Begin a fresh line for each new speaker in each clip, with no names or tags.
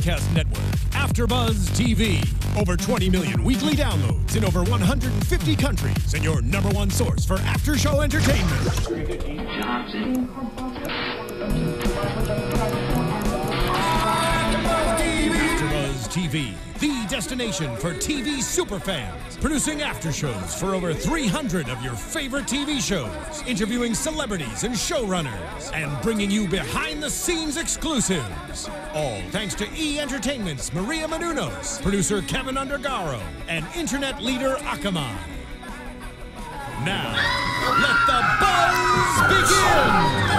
broadcast network, AfterBuzz TV. Over 20 million weekly downloads in over 150 countries, and your #1 source for after-show entertainment. AfterBuzz TV, the destination for TV superfans. Producing aftershows for over 300 of your favorite TV shows, interviewing celebrities and showrunners, and bringing you behind-the-scenes exclusives. All thanks to E! Entertainment's Maria Menounos, producer Kevin Undergaro, and internet leader Akamai. Now, let the buzz begin!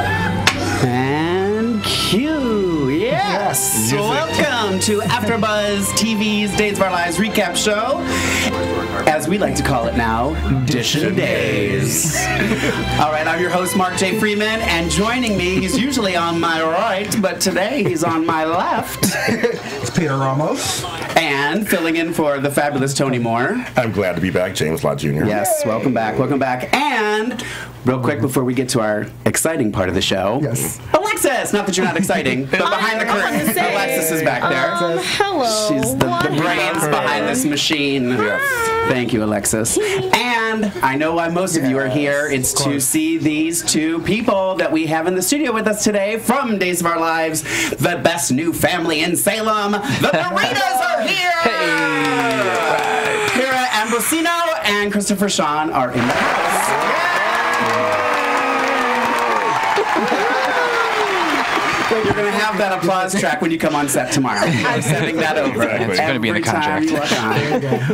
And cue! Yes! Welcome to AfterBuzz TV's Days of Our Lives recap show. As we like to call it now, DISHIN Days. All right, I'm your host, Mark J. Freeman, and joining me, he's usually on my right, but today he's on my left.
It's Peter Ramos.
And filling in for the fabulous Tony Moore.
I'm glad to be back, James Lott Jr.
Yes, welcome back, welcome back. And real quick before we get to our exciting part of the show,
Yes.
Alexis, not that you're not exciting, but behind the curtain, Alexis is back there.
Hello.
She's the brains behind this machine. Thank you, Alexis. And I know why most of you are here. It's to see these two people that we have in the studio with us today from Days of Our Lives, the best new family in Salem. The Noritas are here! Hira Ambrosino and Christopher Sean are in the house. You're going to have that applause track when you come on set tomorrow. I'm sending that over.
Exactly.
It's going to be in the contract.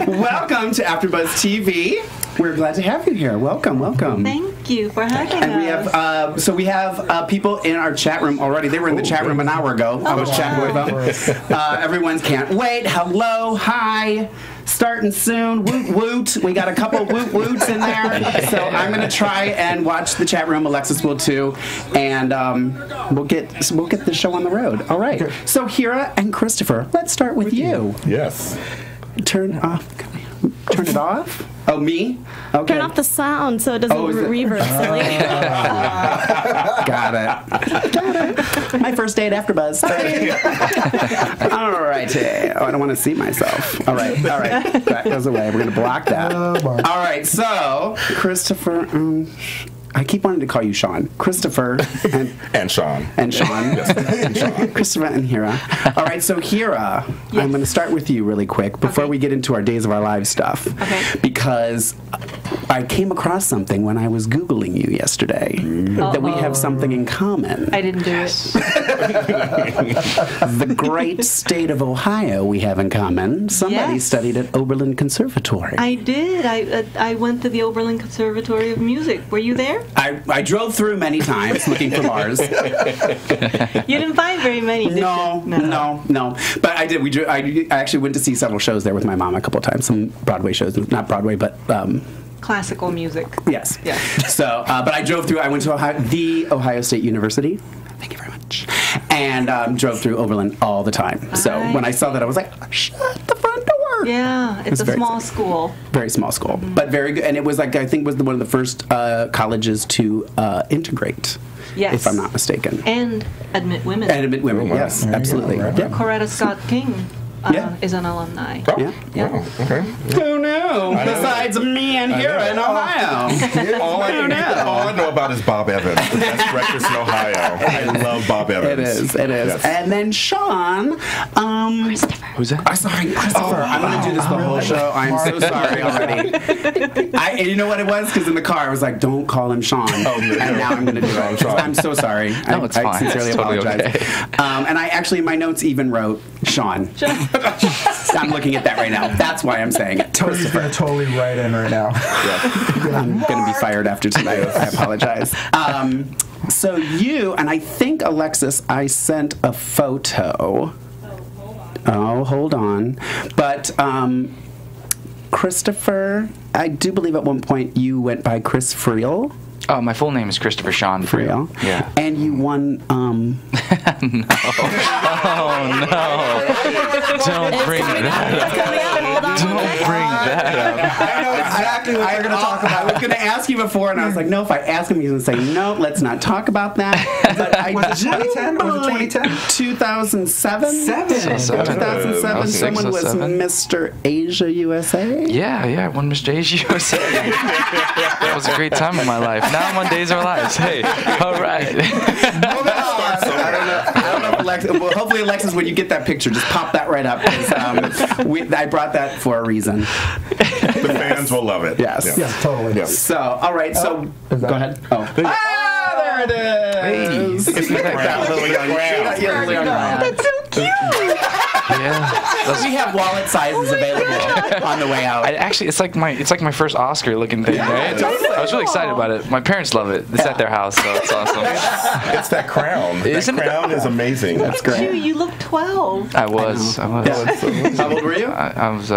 Welcome to AfterBuzz TV. We're glad to have you here. Welcome, welcome.
Thank you for having
And
us.
we have people in our chat room already. They were in the chat room an hour ago. I was chatting with them. Everyone's can't wait. Hello, hi. Starting soon. Woot woot. We got a couple woot woots in there. So I'm going to try and watch the chat room. Alexis will too. And we'll get the show on the road. All right.
Okay.
So Hira and Christopher, let's start with you.
Yes.
Turn it off. Oh, me? Okay.
Turn off the sound so it doesn't
Oh, is it-
reverb silly.
Got it. My first day at AfterBuzz. All right. Oh, I don't want to see myself. All right. That goes away. We're going to block that. All right. So, Christopher. I keep wanting to call you Sean. Christopher
And Sean.
and Sean. Christopher and Hira. All right, so Hira, I'm going to start with you really quick before we get into our Days of Our Lives stuff.
Okay.
Because I came across something when I was Googling you yesterday that we have something in common.
I didn't do it.
The great state of Ohio we have in common. Somebody
Yes.
studied at Oberlin Conservatory.
I did. I went to the Oberlin Conservatory of Music. Were you there?
I drove through many times looking for bars.
You didn't find very many, did
No. But I did. I actually went to see several shows there with my mom a couple of times. Some Broadway shows, not Broadway, but
Classical music.
yes.
Yeah.
So, but I drove through. I went to the Ohio State University. Thank you very much. And drove through Oberlin all the time. So when I saw that, I was like, shut the front door.
Yeah, it's a
very
small
exciting.
school.
Very small school, but very good. And it was like I think was one of the first colleges to integrate.
Yes.
If I'm not mistaken.
And admit women.
And admit women.
Oh, wow.
Yes,
There you go.
absolutely.
Right.
Yeah.
Coretta Scott King is an alumni.
Oh,
Yeah.
wow. Okay.
Who knew? Besides me and Hira in Ohio.
All I know about is Bob Evans. The best breakfast in Ohio. I love Bob Evans.
It is.
Yes.
And then Sean,
Who's that?
I'm sorry, Christopher. I'm going to do this the whole show. I'm so sorry already. And you know what it was? Because in the car, I was like, don't call him Sean. And now I'm going to do it. I'm so sorry.
No, it's fine.
I sincerely
It's totally
apologize.
okay.
And I actually, in my notes even wrote Sean. I'm looking at that right now. That's why I'm saying it.
Tory's going to totally write in right now.
I'm going to be fired after tonight. I apologize. So you, and I think, Alexis, I sent a photo. Oh, hold on. But Christopher, I do believe at one point you went by Chris Friel.
Oh, my full name is Christopher Sean Friel. Yeah.
And you won,
Oh, no. Don't bring that up.
hold on.
Don't bring that up.
I know exactly what you're going to talk about.
I was going to ask you before, and I was like, no, if I ask him, he's going to say, no, let's not talk about that. But I
Was it 2010? Was it 2010?
2007? 2007, someone was Mr. Asia USA.
Yeah, I won Mr. Asia USA. That was a great time in my life. Now I'm on Days of Our Lives. Hey, all right.
I don't know if Alexis, well, hopefully, Alexis, when you get that picture, just pop that right up. 'Cause, I brought that for a reason.
The fans will love it.
Yes.
Yes, totally.
Yeah.
So, all right, so go ahead. Oh. There it is.
It's that little young round.
That's so cute.
Yeah.
We have wallet sizes available on the way out.
It's like my first Oscar looking thing, right? I was really excited about it. My parents love it. It's at their house, so it's awesome.
It's that crown.
Isn't
That crown is amazing.
That's great.
You look 12.
I was.
How old were you?
I was,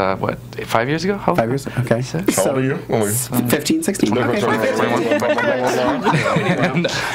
5 years ago? How
5 years. Okay.
How old are you?
15, 16. Okay.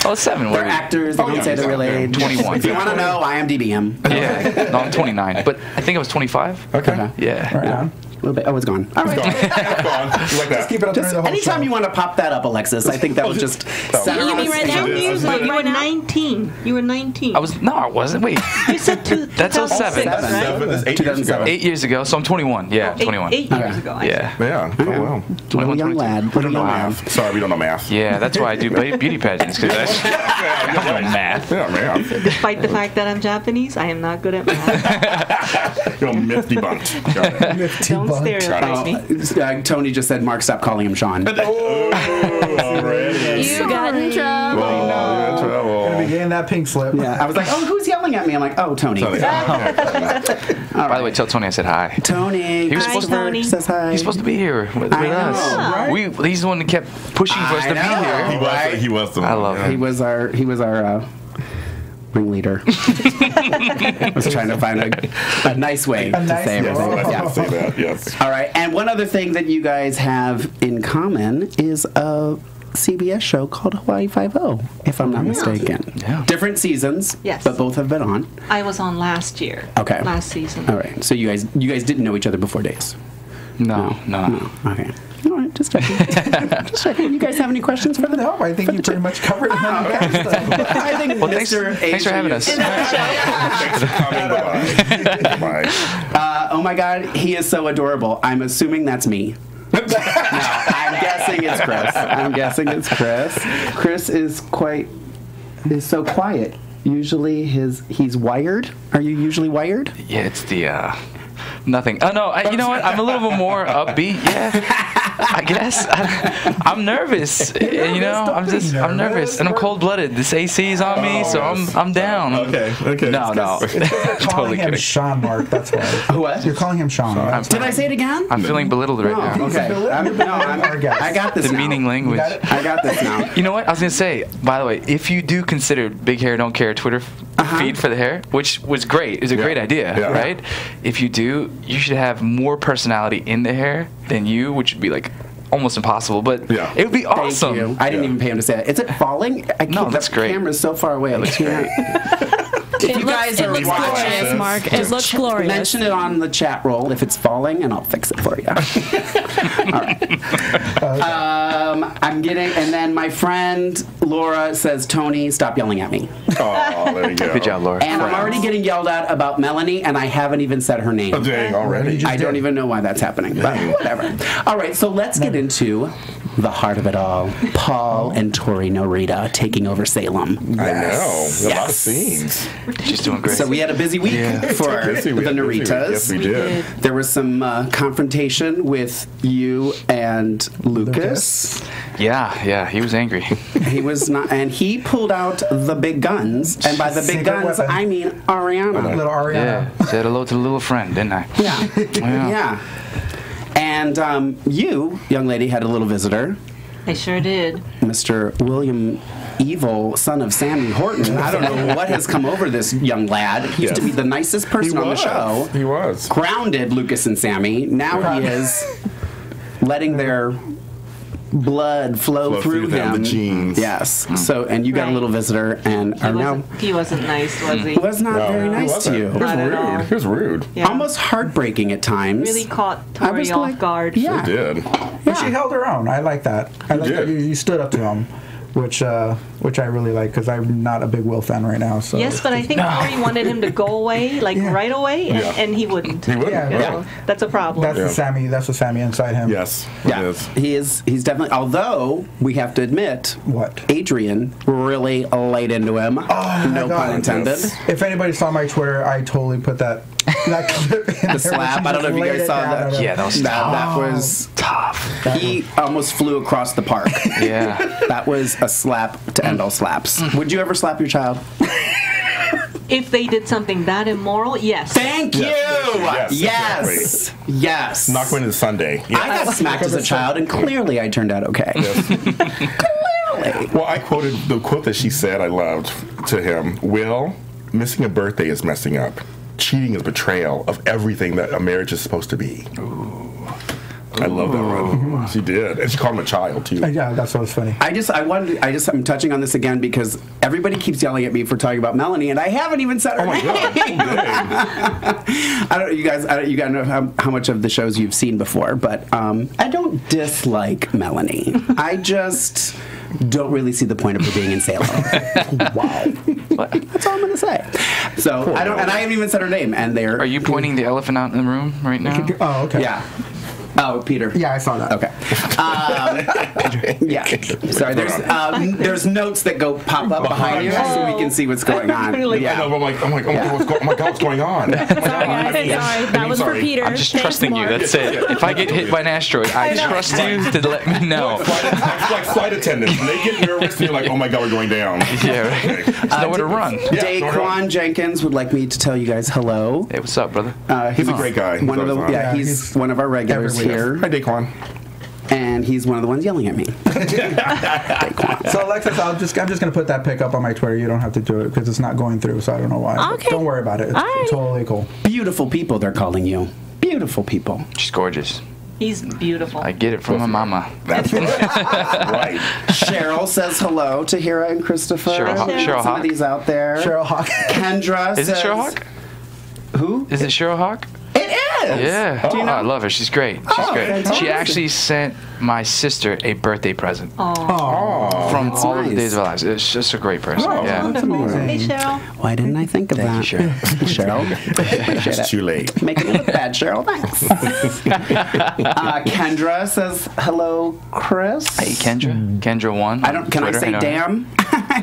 I was 7.
They're actors. They don't say their real age.
21.
If you want to know, IMDb him.
Yeah. No, I'm 29. But I think I was 25.
Okay.
Yeah.
Right on.
A little bit. Oh, it's gone. All right.
It's gone. You like that?
Keep it up there the whole
Anytime
show.
you want to pop that up, Alexis, I think that was just center
You
on
mean
the
right now?
stage.
Like you were 19. You were 19.
I wasn't. Wait.
You said
That's 07.
2006, right?
7 is 8 years ago.
8 years ago, so I'm 21. Yeah, 21.
8 years ago. I see.
Yeah.
Yeah. Oh, wow.
Little young
22.
lad.
We
Little
don't know
young lad.
math. Sorry, we don't know math.
Yeah, that's why I do beauty pageants, because I don't know math.
Yeah, man.
Despite the fact that I'm Japanese, I am not good at math.
You're myth debunked. Got it.
Don't stereotype me.
Tony just said, Mark, stop calling him Sean.
Already.
You got in trouble.
Oh, you're in trouble.
Gonna be getting that pink slip.
Yeah, I was like, oh, who's yelling at me? I'm like, oh, Tony.
Tony.
By the way, tell Tony I said hi.
Tony.
He was supposed to-
Tony.
Says hi.
He's supposed to be here with
I know,
us.
right?
He's the one that kept pushing for us
I
to be
know.
here.
He was the one.
I love
He was our ringleader. I was trying to find a nice way to
nice
say
way.
everything.
Yes,
Yeah.
say that, yes.
All right, and one other thing that you guys have in common is a CBS show called Hawaii Five-0, if I'm not mistaken.
Yeah.
Different seasons,
Yes.
but both have been on.
I was on last year.
Okay.
Last season.
All right, so you guys didn't know each other before Days.
No.
Okay. All right, just checking. Just checking. You guys have any questions for the
No, I think you pretty much covered it.
I think
Well, thanks for having us.
Thanks for coming. Bye-bye. Bye.
Oh my God, he is so adorable. I'm assuming that's me. No, I'm guessing it's Chris. Chris is so quiet. Usually he's wired. Are you usually wired?
Yeah, it's the nothing. Oh no, you know what? I'm a little bit more upbeat. Yeah, I guess. I'm nervous. You know, I'm nervous, and I'm cold-blooded. This AC is on me, so I'm down.
Okay.
No.
Calling
Totally
him
kidding.
Sean, Mark. That's why.
What?
You're calling him Sean. Right?
Did I say it again?
I'm feeling belittled right now.
Okay. I got this
The
now.
meaning language.
I got this now.
You know what? I was gonna say. By the way, if you do consider Big Hair Don't Care Twitter feed for the hair, which was great, is a great idea,
Yeah.
right? If you do, you should have more personality in the hair than you, which would be like almost impossible. But
Yeah.
it would be
Thank
awesome.
you. I didn't even pay him to say that. Is it falling?
No, that's
the
great.
camera's so far away. If you guys are
looks
watching,
glorious, Mark. It looks glorious.
mention it on the chat roll if it's falling, and I'll fix it for you. All right. I'm getting, and then my friend Laura says, Tony, stop yelling at me.
Oh, there you go.
Good job, Laura.
And I'm already getting yelled at about Melanie, and I haven't even said her name.
Oh, dang, already.
I don't even know why that's happening, but whatever. All right, so let's get into the heart of it all. Paul and Torie Norita taking over Salem.
I know. A lot of
Yes.
scenes.
She's doing great.
So we had a busy week for
Busy,
the
we had busy.
Noritas.
Yes, we did.
There was some confrontation with you and Lucas.
Yeah, he was angry.
He was not, and he pulled out the big guns, and by the big
Secret
guns,
weapon.
I mean Ariana.
Little Ariana.
Yeah, said hello to the little friend, didn't I?
Yeah, yeah. And you, young lady, had a little visitor,
I sure did.
Mr. William Evil, son of Sammy Horton. I don't know what has come over this young lad. He used to be the nicest person on the show.
He was.
Grounded Lucas and Sammy. Now he is letting their blood flow through
them,
him.
the genes.
Yes. So, and you got a little visitor, and are now
He wasn't nice, was he?
was not very nice to you.
He was
Not at all.
rude. He was rude.
Yeah.
Almost heartbreaking at times.
Really caught
I
Torie
was
off
like-
guard.
Yeah.
He did.
But she held her own. I like that. I like that
did.
you stood up to him, which I really like because I'm not a big Will fan right now. So
Yes, but I think Torie wanted him to go away, like
Yeah.
right away, and,
Yeah.
and he wouldn't.
He wouldn't.
Yeah,
You
yeah.
know, that's a problem.
that's the Sammy. That's the Sammy inside him.
Yes.
Yeah,
It is.
he is. He's definitely. Although we have to admit,
What?
Adrian really laid into him.
Oh,
no
my
pun
God.
intended.
Yes.
If anybody saw my Twitter, I totally put that clip in
The slap. I don't know if you guys saw that.
Yeah, that was
That was
tough.
He almost flew across the park.
Yeah.
That was a slap to end all slaps. Would you ever slap your child?
If they did something that immoral, yes.
Thank you.
Yes,
Yes. Yes.
Knock me into Sunday. Yeah.
I got smacked as a child, and clearly I turned out okay. Clearly.
Well, I quoted the quote that she said I loved to him. Will, missing a birthday is messing up. Cheating is betrayal of everything that a marriage is supposed to be. I love that one. She did. And she called him a child, too.
Yeah, that's what was funny.
I'm touching on this again because everybody keeps yelling at me for talking about Melanie, and I haven't even said her
Oh, my
name.
God.
You guys know how much of the shows you've seen before, but I don't dislike Melanie. I just don't really see the point of her being in Salem. Wow. That's all I'm going to say. So, I haven't even said her name, and they're...
Are you pointing the elephant out in the room right now?
Oh, okay.
Yeah. Oh, Peter.
Yeah, I saw that.
Okay. Yeah. Sorry. There's notes that go pop up behind you, so we can see what's going on.
Really?
I know, but I'm like, oh my God, what's going on?
Sorry, that was for
sorry.
Peter.
I'm just
Thanks,
trusting you.
Mark.
That's it. If I get hit by an asteroid, I trust you to let me know.
It's like flight attendants. When they get nervous, and you're like, oh my God, we're going down.
Yeah, right. There's nowhere to run.
Daquan Jenkins would like me to tell you guys hello.
Hey, what's up, brother?
He's a great guy.
One of the,
He's
yeah, he's one of our regulars here,
Hi, Daquan.
and he's one of the ones yelling at me.
So Alexis, I'm just gonna put that pic up on my Twitter. You don't have to do it because it's not going through, so I don't know why. But
Okay.
don't worry about it. It's
All right.
totally cool.
Beautiful people, they're calling you. Beautiful people.
She's gorgeous.
He's beautiful.
I get it from my mama.
That's right.
Cheryl says hello to Hira and Christopher.
Cheryl
Some
Hawk.
of these out there.
Cheryl Hawk.
Kendra
Is it
says...
Cheryl Hawk?
Who?
Is it Cheryl Hawk?
It is!
Yeah.
Do you know?
I love her. She's great. She's great.
fantastic.
She actually sent my sister a birthday present
Oh,
from
that's
all of the
nice.
days of our lives. It's just a great person. Yeah.
Wonderful. Hey, Cheryl.
Why didn't I think of that?
Thank you,
Cheryl. Appreciate
It's
it.
too late.
Making me look bad, Cheryl. Thanks. Kendra says hello, Chris.
Hey, Kendra. Kendra 1.
I don't. Can
Twitter,
I say
know her.
damn?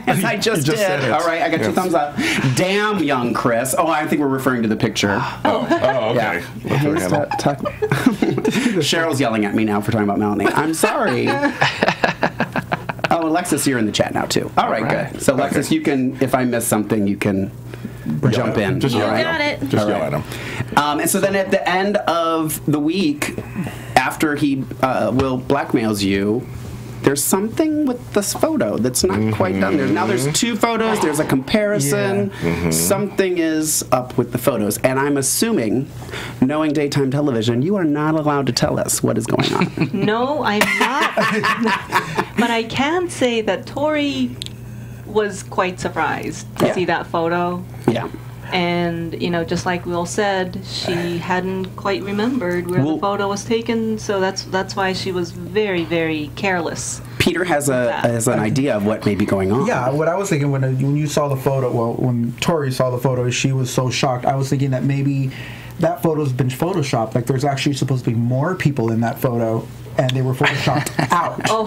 Yes, I just did.
said it.
All right, I got 2 thumbs up. Damn, young Chris. Oh, I think we're referring to the picture.
Oh, okay.
Yeah.
What's her handle?
Cheryl's yelling at me now for talking about Melanie. I'm sorry. Oh, Alexis, you're in the chat now too. All right,
right.
good. So Alexis, you can, if I miss something, you can jump in.
Just yell
all right?
got it.
Just
All
yell
right.
at him.
And so then at the end of the week, after he Will blackmails you, there's something with this photo that's not quite done. There's 2 photos. There's a comparison. Something is up with the photos. And I'm assuming, knowing daytime television, you are not allowed to tell us what is going on.
No, I'm not. But I can say that Torie was quite surprised to
Yeah.
see that photo.
Yeah.
And, just like Will said, she hadn't quite remembered where
Well-
the photo was taken, so that's why she was very, very careless.
Peter has an idea of what may be going on.
yeah. What I was thinking when you saw the photo, well, when Tori saw the photo, she was so shocked. I was thinking that maybe that photo's been photoshopped. Like there's actually supposed to be more people in that photo, and they were photoshopped out.
Oh,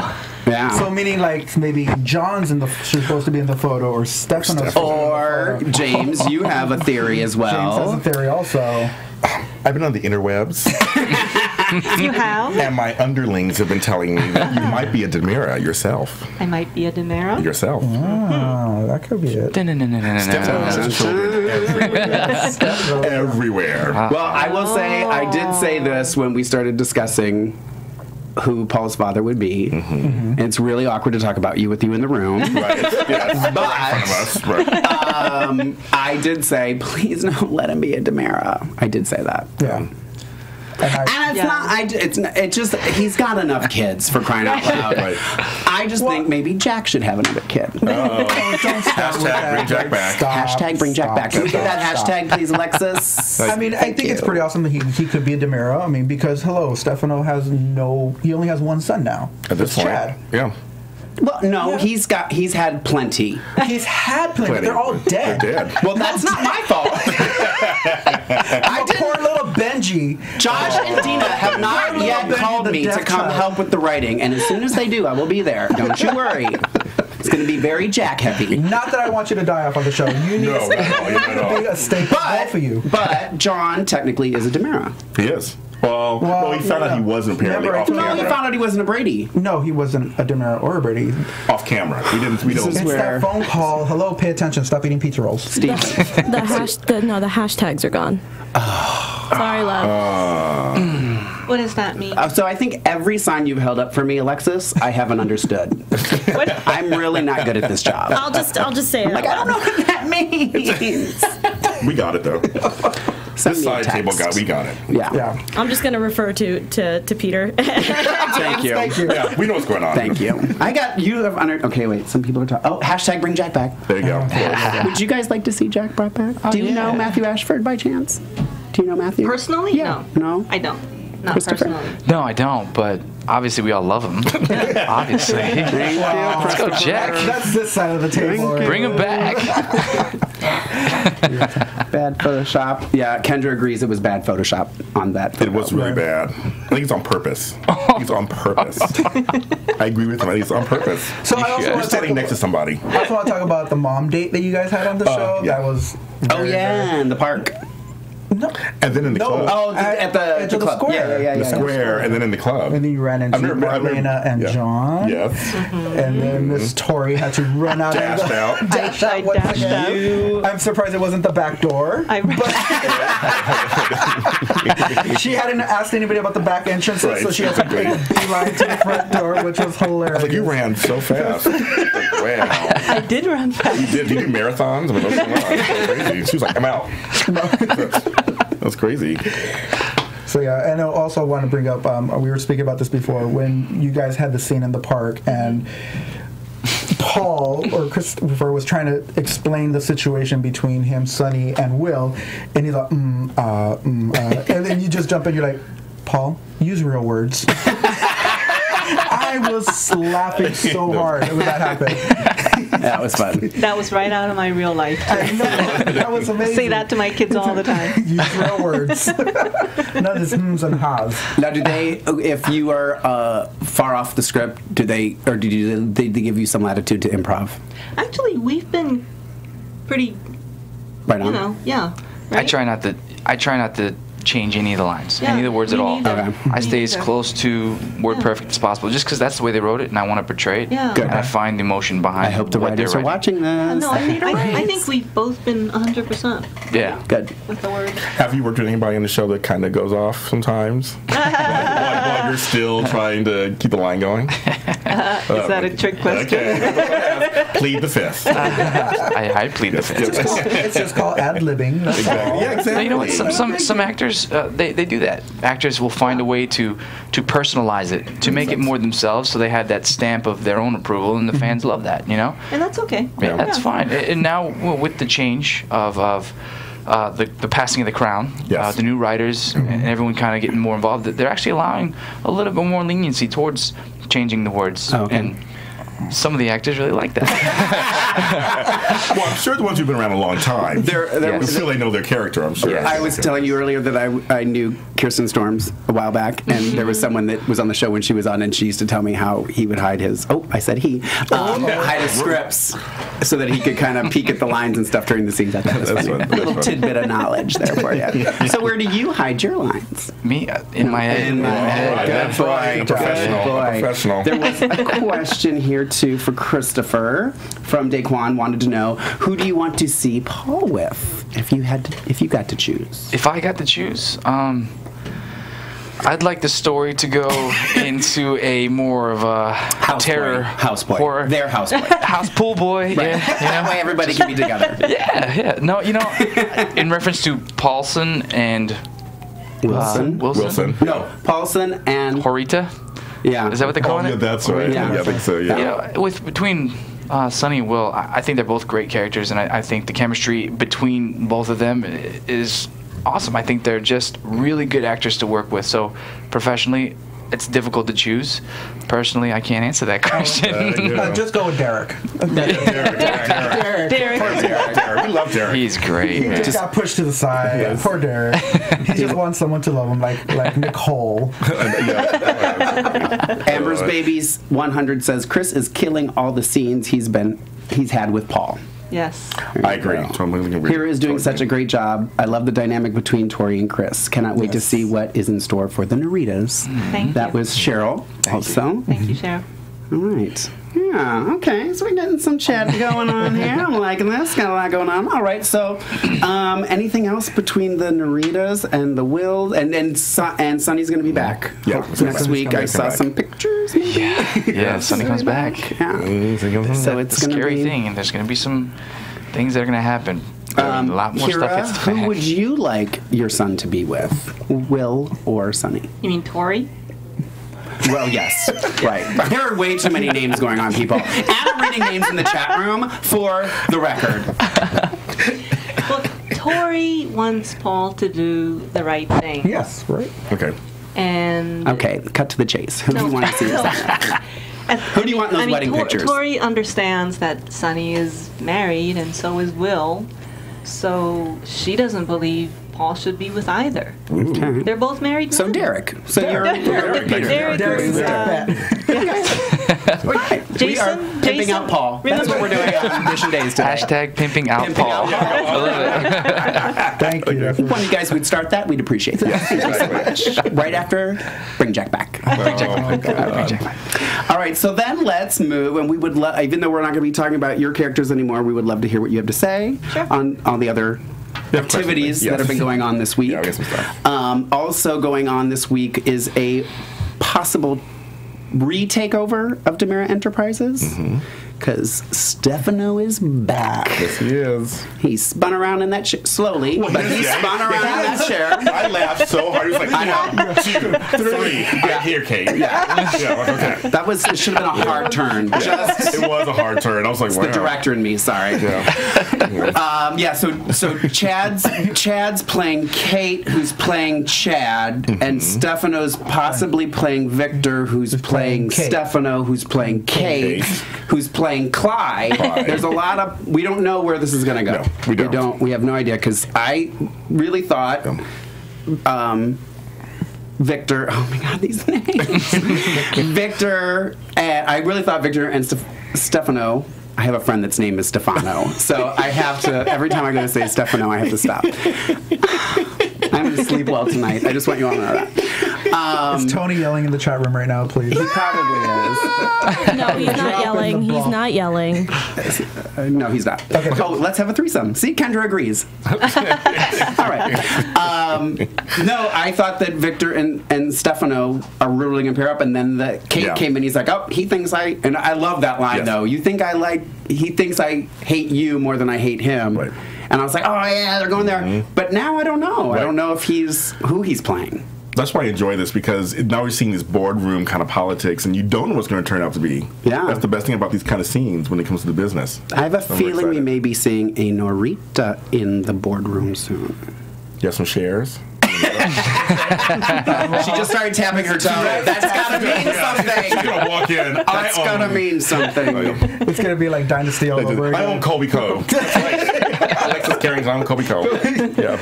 Yeah.
So meaning like maybe John's supposed to be in the photo, or Stefano's
Or James, you have a theory as
James has
well.
a theory also.
I've been on the interwebs,
you have?
and my underlings have been telling me that you might be a Demira yourself.
I might be a Demera.
Yourself.
Oh, that could be it.
Stefano has children everywhere. Everywhere.
Well, I will say, I did say this when we started discussing who Paul's father would be. And it's really awkward to talk about you with you in the room.
Right. Yes.
But
Right in front of us. Right.
I did say, please don't let him be a Demera. I did say that.
Yeah.
And it's just he's got enough kids for crying out loud.
Right.
I just think maybe Jack should have another kid.
Hashtag bring Jack back.
Hashtag bring Jack back. Can we do that hashtag, please, Alexis?
I mean, I think it's pretty awesome that he could be a DiMera. I mean, because Stefano he only has one son now.
At this point,
Chad.
yeah.
Well, no, he's had plenty.
He's had plenty, but they're all dead.
They're dead.
Well, that's not my fault.
Poor little Benji.
Josh and Dina have not yet called me to come help with the writing, and as soon as they do, I will be there. Don't you worry. It's going to be very Jack heavy.
Not that I want you to die off on the show. You need to be a staple for you.
But John technically is a DiMera.
He is. Well, he found out he wasn't apparently off camera.
No, he found out he wasn't a Brady.
No, he wasn't a DiMera or a Brady.
Off camera. We don't.
It's that phone call. Hello, pay attention. Stop eating pizza rolls.
The hashtags are gone. Sorry, love.
What does that mean?
So I think every sign you've held up for me, Alexis, I haven't understood. I'm really not good at this job.
I'll just say it.
I don't know what that means.
We got it though. This side table we got it.
Yeah.
I'm just gonna refer to Peter.
Thank you.
Yeah, we know what's going on.
Thank you. I got you have okay, wait. Some people are talking. Oh, hashtag bring Jack back.
There you go.
Would you guys like to see Jack brought back? Do you know Matthew Ashford by chance? Do you know Matthew?
Personally?
Yeah. No?
I don't. Not
Christopher?
personally.
No, I don't, but obviously we all love him. Obviously. Let's go, Jack.
That's this side of the table.
Bring him back.
Bad Photoshop. Yeah, Kendra agrees it was bad Photoshop on that photo.
It was really bad. I think it's on purpose. It's on purpose. I agree with him. I think it's on purpose.
So I also
You're standing next to somebody.
I also want to talk about the mom date that you guys had on the show.
Yeah.
That was
in the park.
No.
And then in the club.
Oh, at the club.
Square.
Yeah.
The square, and then in the club.
And then you ran into Marlena and John.
Yes.
And then Miss Torie had to run out.
Dashed out.
I dashed out.
I'm surprised it wasn't the back door. She hadn't asked anybody about the back entrances,
Right.
so she had to take a beeline to the front door, which was hilarious.
I was like, you ran so fast. Like, wow.
I did run fast.
You did you do marathons? I mean, what's going on? That's crazy. She was like, I'm out. That's crazy.
So yeah, and I also want to bring up, we were speaking about this before, when you guys had the scene in the park and Paul or Christopher was trying to explain the situation between him, Sonny, and Will, and he's like, and then you just jump in, you're like, Paul, use real words. I was laughing so hard when that happened.
That was fun.
That was right out of my real life.
I know. That was amazing.
Say that to my kids all the time.
Use real words. Not just hms and ha's.
Now, do they, if you are far off the script, do they give you some latitude to improv?
Actually, we've been pretty,
Right on.
yeah.
I try not to change any of the lines,
Yeah,
any of the words
me
at all.
neither.
Okay.
I stay as
neither.
close to word perfect as possible, just because that's the way they wrote it, and I want to portray it.
Yeah.
Good.
And I find the emotion behind.
I hope the
what
writers
they're
are
writing.
watching this.
No, I think we've both been 100%
Yeah.
Good.
with the word.
Have you worked with anybody in the show that kind of goes off sometimes? while you're still trying to keep the line going?
Is that a trick question?
Okay. Plead the fifth.
I plead the fifth.
It's just called ad-libbing. That's all.
Yeah, exactly.
You know what? Some actors they do that. Actors will find a way to personalize it, to make it more themselves, so they have that stamp of their own approval, and the fans love that. You know?
And that's okay.
Yeah, that's fine. And now with the change of the passing of the crown,
Yes.
the new writers and everyone kind of getting more involved, they're actually allowing a little bit more leniency towards changing the words.
Oh, okay.
And some of the actors really like that.
Well, I'm sure the ones who've been around a long time,
Yes.
feel they know their character, I'm sure.
Yes.
I was telling you earlier that I knew Kirsten Storms a while back, and there was someone that was on the show when she was on, and she used to tell me how he would hide his, hide his scripts so that he could kind of peek at the lines and stuff during the scenes. I thought that was
That's
funny.
fun.
A little
That's fun.
tidbit of knowledge there for you. So where do you hide your lines?
Me in my head.
In my head.
Right,
Good
that's
boy.
right. A professional.
Good boy.
A professional.
There was a question here too for Christopher from Daquan. Wanted to know, who do you want to see Paul with if you got to choose?
If I got to choose, I'd like the story to go into a more of a terror
houseboy,
horror.
their houseboy,
House pool boy.
Right.
Yeah,
That way everybody can be together.
yeah. No, in reference to Paulson and
Wilson. No, Paulson and
Horita.
Yeah.
Is that what they're calling
Yeah,
it?
that's right.
Yeah.
Yeah, I think so. Yeah.
You know, between Sonny and Will, I think they're both great characters, and I think the chemistry between both of them is awesome. I think they're just really good actors to work with. So professionally, it's difficult to choose. Personally, I can't answer that question.
Just go with Derek.
Derek.
We love Derek.
He's great,
He
man.
just got pushed to the side.
Yes.
Poor Derek. He just wants someone to love him, like Nicole.
Amber's Babies 100 says Chris is killing all the scenes he's had with Paul.
Yes.
I agree.
Hira is doing such a great job. I love the dynamic between Torie and Chris. Cannot wait to see what is in store for the Noritas.
Thank
That
you.
was Cheryl also.
Thank you, Cheryl.
All right. Yeah, okay. So we're getting some chat going on here. I'm liking this. Got a lot going on. All right. So, anything else between the Noritas and the Wills? And Sonny's going to be back.
Yeah.
Next week. I saw some pictures. Maybe.
Yeah, Sonny comes back.
Yeah. So it's going to
Scary
be
thing, and there's going to be some things that are going to happen. A lot more stuff
Hira,
hits the
who
fan.
would you like your son to be with? Will or Sonny?
You mean Torie?
Well, yes. Right. There are way too many names going on, people. And I'm reading names in the chat room for the record.
Well, Torie wants Paul to do the right thing.
Yes, right.
Okay.
And
Okay, cut to the chase. Who do you want to see? Who do you want in those wedding pictures?
Torie understands that Sonny is married and so is Will, so she doesn't believe Paul should be with either.
Okay.
They're both married
So
men.
Derek. So you're
Derek is,
we are pimping out Paul. That's what we're doing on DISHIN Days today.
Hashtag pimping out
Pimping
Paul.
out Paul.
I love it.
Thank you.
If one of you guys would start that, we'd appreciate that. Thank you so much. Right after, bring Jack back. All right, so then let's move, and we would love, even though we're not going to be talking about your characters anymore, we would love to hear what you have to say on all the other activities that have been going on this week.
Yeah, we got some stuff.
Also going on this week is a possible re-takeover of Demira Enterprises. Because Stefano is back.
Yes, he is.
He spun around in that chair slowly, but he spun around in that chair.
I laughed so hard. He was like,
I know.
1, 2, 3. I hear Kate. Yeah. Okay.
That was, it should have been a hard turn. Just
It was a hard turn. I was like, wow.
the director and me, sorry.
Yeah.
So Chad's playing Kate, who's playing Chad, and Stefano's possibly playing Victor, who's playing
Kate.
Stefano, who's playing Kate, who's playing Clyde. There's a lot of, we don't know where this is going to go.
No, we don't.
We have no idea, because I really thought Victor, oh my God, these names. Victor, I really thought Victor and Stefano, I have a friend that's name is Stefano, so I have to, every time I go to say Stefano, I have to stop. I'm going to sleep well tonight. I just want you all to know that.
Is Tony yelling in the chat room right now, please?
He probably is.
No, he's not yelling. He's not yelling.
No, he's not. Oh, let's have a threesome. See, Kendra agrees. All right. No, I thought that Victor and Stefano are really going to pair up, and then Kate came in. He's like, oh, he thinks and I love that line, though. He thinks I hate you more than I hate him.
Right.
And I was like, oh, yeah, they're going there. But now I don't know.
Right.
I don't know if who he's playing.
That's why I enjoy this, because now we're seeing this boardroom kind of politics, and you don't know what's going to turn out to be.
Yeah.
That's the best thing about these kind of scenes when it comes to the business.
I have a
I'm
feeling we
excited.
may be seeing a Norita in the boardroom soon.
You have some shares?
She just started tapping her toe. That's gotta mean something.
She's going to walk in.
That's gotta mean something.
It's going to be like Dynasty all over
I
again.
own Colby Co. Alexis Carrington, I'm Colby Co. Yeah,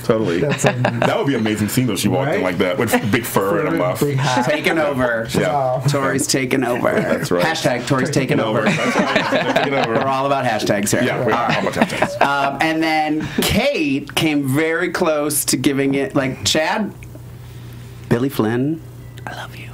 totally. That would be an amazing scene though. She walked in
Right?
like that with big fur and a muff.
Big hat.
Taking over.
Yeah.
Tori's taking over.
That's right.
Hashtag Tori's taking over.
That's right. Taking over.
We're all about hashtags here.
Yeah, we are all about hashtags.
And then Kate came very close to giving it, like, Chad, Billy Flynn, I love you.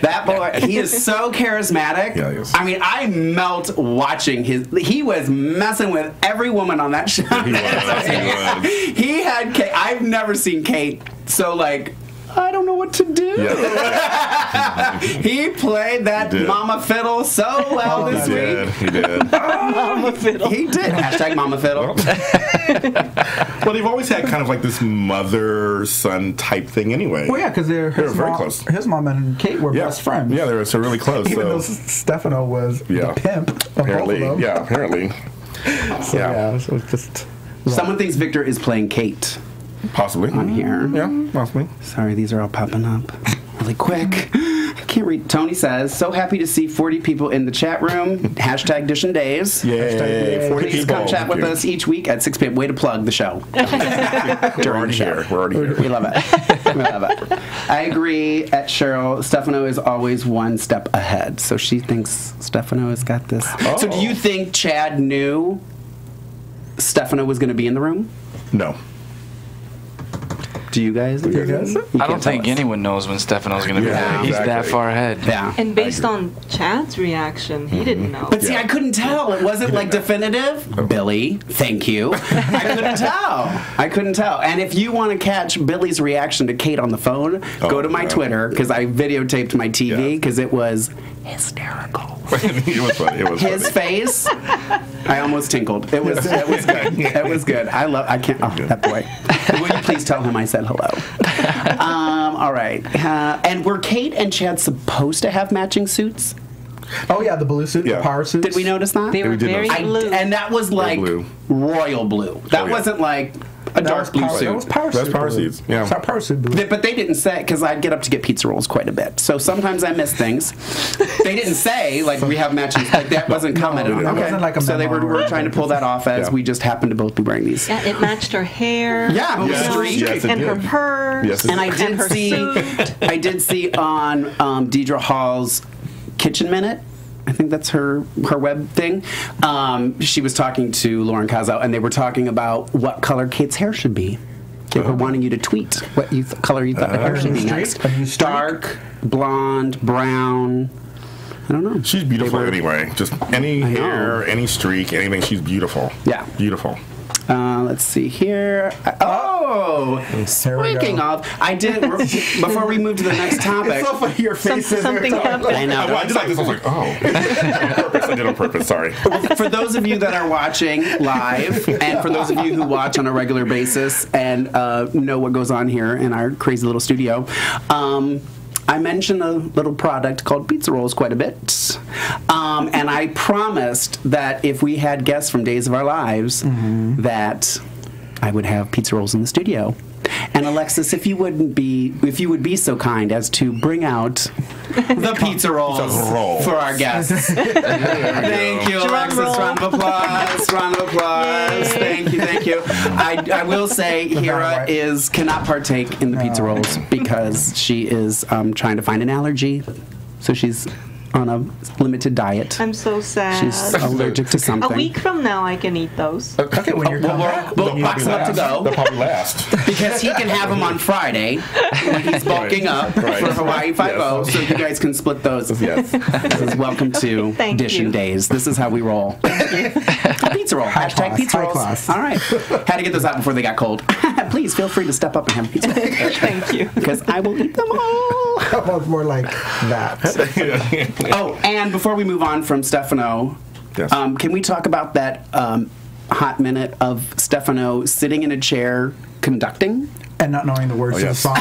That boy, he is so charismatic.
Yeah, he is.
I mean, I melt watching he was messing with every woman on that show.
He was.
He had Kate. I've never seen Kate so, like, I don't know what to do.
Yeah.
He played that Mama Fiddle so well this week.
He did.
Mama Fiddle.
He did. Hashtag Mama Fiddle.
Well, they've always had kind of like this mother-son type thing anyway.
Well, yeah, because
They were very close.
His mom and Kate were best friends.
Yeah, they were so really close.
Even though
so.
Stefano was the pimp of
Apparently,
both of them.
yeah, apparently.
So, yeah, it was just...
Someone thinks Victor is playing Kate
Possibly.
on here.
Yeah, possibly.
Sorry, these are all popping up really quick. I can't read. Tony says, so happy to see 40 people in the chat room. Hashtag DISHIN Days.
Yay, 40
Please
people.
come chat with us each week at 6 p.m. Way to plug the show.
We're already here. We're already here.
We love it. We love it. I agree at Cheryl. Stefano is always one step ahead. So she thinks Stefano has got this.
Oh.
So do you think Chad knew Stefano was going to be in the room?
No.
Do you guys?
You guys?
I don't think anyone knows when Stefano's going to be
Yeah,
there. He's that
exactly.
far ahead.
Yeah.
And based on Chad's reaction, he didn't know.
But see,
Yeah.
I couldn't tell. It wasn't like definitive. Billy, thank you. I couldn't tell. And if you want to catch Billy's reaction to Kate on the phone, go to my Twitter, because I videotaped my TV, because it was hysterical.
It was funny. It was
His
funny.
face, I almost tinkled. It was good. It was good. I can't, that boy. Will you please tell him I said hello? All right. And were Kate and Chad supposed to have matching suits?
Oh, yeah, the blue suit,
Yeah.
the power suits.
Did we notice that?
They were
did
very
notice.
blue.
And that was like
blue.
royal blue. That
Oh, yeah.
wasn't like a
That
dark
was
blue
power, that was
suit.
power
That's
suit
power
blue.
suits, yeah.
It's not power suit blue.
But they didn't say, because I get up to get pizza rolls quite a bit. So sometimes I miss things. They didn't say, like, we have matching. Like, that wasn't commented on.
it wasn't like a
So they
memo
were
or
trying to pull that off as
Yeah.
we just happened to both be wearing these.
Yeah, it matched her hair.
Yeah, it was
Yes.
streaked.
Yes, it
and her
did.
purse.
Yes, it
And I
did.
did
her
see,
suit.
I did see on Deidre Hall's Kitchen Minute. I think that's her web thing. She was talking to Lauren Cazzo, and they were talking about what color Kate's hair should be. They were wanting you to tweet what color you thought the hair should be next.
A new streak?
Dark, blonde, brown. I don't know.
She's beautiful
They were-
anyway. Just any
know.
hair, any streak, anything. She's beautiful.
Yeah.
Beautiful.
Let's see here.
Here we
Speaking
go.
of, I did, before we move to the next topic.
It's so funny your face is
Something happened.
I know.
Well, I did like this. I was like, oh. On purpose. I did on purpose. Sorry.
For those of you that are watching live, and for those of you who watch on a regular basis and know what goes on here in our crazy little studio, I mentioned a little product called pizza rolls quite a bit. And I promised that if we had guests from Days of Our Lives, that I would have pizza rolls in the studio. And Alexis, if you would be so kind as to bring out the pizza rolls
rolls.
for our guests. Thank you, Alexis. Round of applause. Round of applause. Thank you. I will say Hira cannot partake in the pizza rolls because she is trying to find an allergy. So she's on a limited diet.
I'm so sad.
She's allergic to something.
A week from now, I can eat those.
Okay, when you're coming back.
We'll box them up to go.
They'll probably last.
Because he can have them on Friday when he's bulking up
Right.
for Hawaii 5-0,
Yes.
so you guys can split those.
Yes.
Welcome to
Thank
DISHIN
you.
Days. This is how we roll. Pizza roll. Hashtag
class,
pizza
high
rolls.
class.
All right. Had to get those out before they got cold. Please feel free to step up and have pizza rolls.
Thank you.
Because I will eat them all.
Almost more like that.
Oh, and before we move on from Stefano,
Yes.
can we talk about that hot minute of Stefano sitting in a chair conducting?
And not knowing the words to the
yes.
song.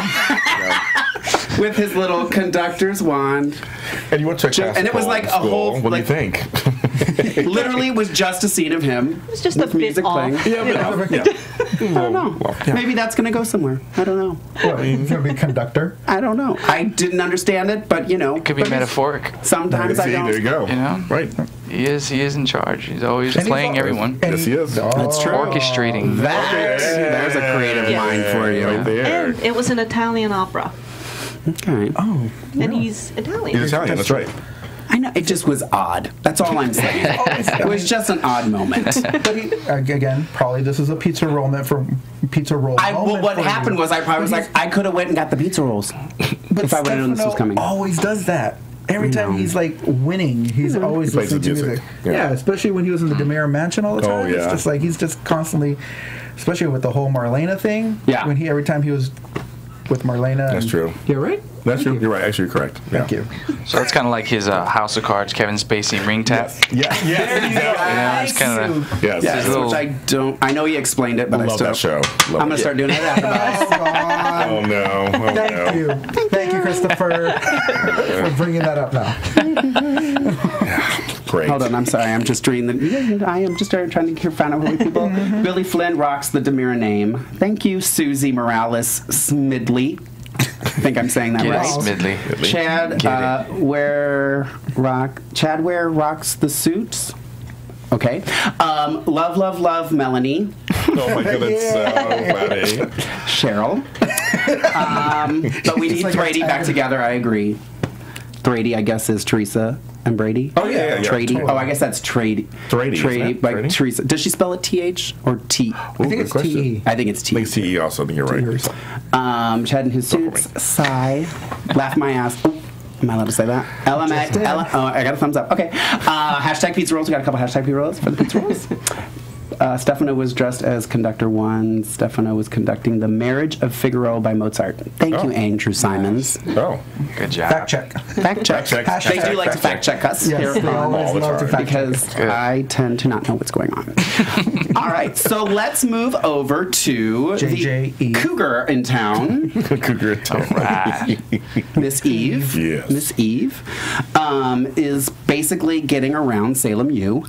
With his little conductor's wand.
And you went to a classical
And it was like a
school.
whole,
What
like-
do you think?
Literally, it was just a scene of him.
It's just a
with
bit
music
off.
playing.
Yeah.
I don't know. Maybe that's going to go somewhere. I don't know.
What, he's going to be conductor?
I don't know. I didn't understand it, but you know.
It could be
but
metaphoric.
Sometimes I
See,
don't.
there you go.
You know?
Right.
He is in charge. He's always
And he's
playing
al-
everyone.
and
Yes, he is.
That's true.
Orchestrating.
There's a creative
Yeah.
mind for you.
Right there.
And it was an Italian opera.
Okay.
Oh.
And he's Italian.
He's Italian. That's right.
I know. It just was odd. That's all I'm saying. It was just an odd moment.
But he, again, probably this is a pizza roll moment for
Well, what
for
happened
you.
was I probably was like, I could have went and got the pizza rolls
But
if I would have known this was
Stefano
coming.
always does that. Every time he's like winning, he's always
He plays
listening to
the
music.
music. Yeah.
Yeah, especially when he was in the Demare Mansion all the time.
yeah.
It's just like he's just constantly, especially with the whole Marlena thing.
Yeah.
When every time he was with Marlena.
That's true.
You're right.
That's true. You're right. Actually, you're correct. Yeah.
Thank you.
So that's kind of like his House of Cards, Kevin Spacey ring tap.
Yeah.
There you go.
It's kind of
Yes.
Yes,
little-
which I don't. I know he explained it, but I
Love
still.
that show.
I'm gonna start doing it after that.
Oh no. Oh,
Thank
no.
you. Thank you, Christopher, for bringing that up now.
Great.
Hold on, I'm sorry. I'm just reading I am just trying to find out who people. Billy Flynn rocks the Demira name. Thank you, Susie Morales Smidley. I think I'm saying that
Get
right.
it, Smidley.
Chad Ware rocks the suits. Okay. Love Melanie.
Oh my goodness. So funny.
Cheryl. But we need Brady back together. I agree. Brady, I guess, is Teresa and Brady.
Oh yeah.
Trady.
Totally.
Oh, I guess that's Trady.
Trady, isn't
Trady,
it?
like
Trady?
Teresa. Does she spell it T-H or T?
I think
good
it's
question.
T-E.
I think it's T.
I think it's TE also. I think you're right.
Chad and his suits. Sigh. Laugh my ass. Oh, am I allowed to say that? Oh, I got a thumbs up. Okay. Hashtag pizza rolls. We got a couple hashtag pizza rolls for the pizza rolls. Stefano was dressed as conductor 1. Stefano was conducting The Marriage of Figaro by Mozart. Thank you, Andrew Simons.
Oh.
Good job.
Fact check.
Fact check.
Fact check.
They do like to fact check us
Yes,
here
they always
all the
love to
time.
fact check.
because
Good.
I tend to not know what's going on. All right, so let's move over to
JJ
the
Eve.
Cougar in town.
Cougar town.
Right.
Miss Eve.
Yes.
Miss Eve is basically getting around Salem U.